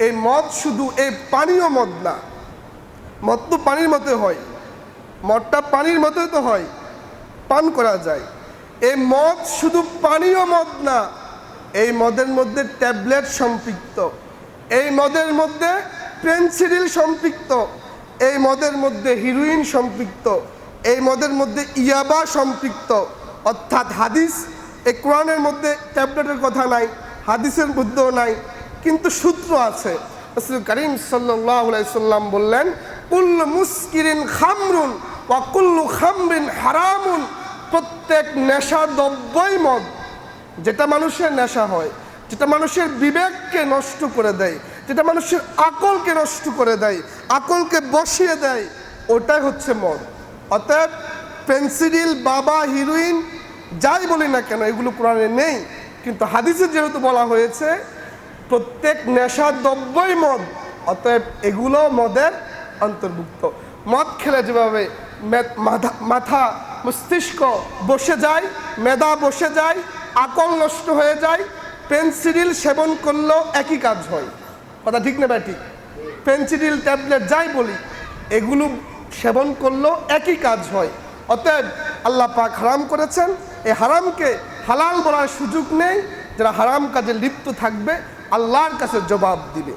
এই মদ শুধু এই পানীয় মদ না, মদ তো পানির মতো হয়, মদটা পানির মতোই তো হয়, পান করা যায়। এই মদ শুধু পানীয় মদ না, এই মদের মধ্যে ট্যাবলেট সম্পৃক্ত, এই মদের মধ্যে পেনসিডিল সম্পৃক্ত, এই মদের মধ্যে হিরোইন সম্পৃক্ত, এই মদের মধ্যে ইয়াবা সম্পৃক্ত। অর্থাৎ হাদিস, এই কোরআনের মধ্যে ট্যাবলেটের কথা নাই, হাদিসের মধ্যেও নাই, কিন্তু সূত্র আছে। রাসূল করিম সাল্লাল্লাহু আলাইহি সাল্লাম বললেন, কুল্লু মুসকিরিন খামরুন ওয়া কুল্লু খামরিন হারামুন। প্রত্যেক নেশার দ্রব্যই মদ। যেটা মানুষের নেশা হয়, যেটা মানুষের বিবেককে নষ্ট করে দেয়, যেটা মানুষের আকলকে নষ্ট করে দেয়, আকলকে বসিয়ে দেয়, ওটাই হচ্ছে মদ। অতএব পেনসিডিল, বাবা, হিরোইন যাই বলি না কেন, এগুলো কোরআনে নেই, কিন্তু হাদিসে যেহেতু বলা হয়েছে প্রত্যেক নেশার দ্রব্যই মদ, অতএব এগুলো মদের অন্তর্ভুক্ত। মদ খেলে যেভাবে মাথা মস্তিষ্ক বসে যায়, মেধা বসে যায়, আকল নষ্ট হয়ে যায়, পেনসিডিল সেবন করলেও একই কাজ হয়। কথা ঠিক না ভাই? ঠিক। পেনসিডিল, ট্যাবলেট যাই বলি, এগুলো সেবন করলেও একই কাজ হয়। অতএব আল্লাহ পাক হারাম করেছেন, এই হারামকে হালাল বলার সুযোগ নেই। যারা হারাম কাজে লিপ্ত থাকবে আল্লাহর কাছে জবাব দিবে।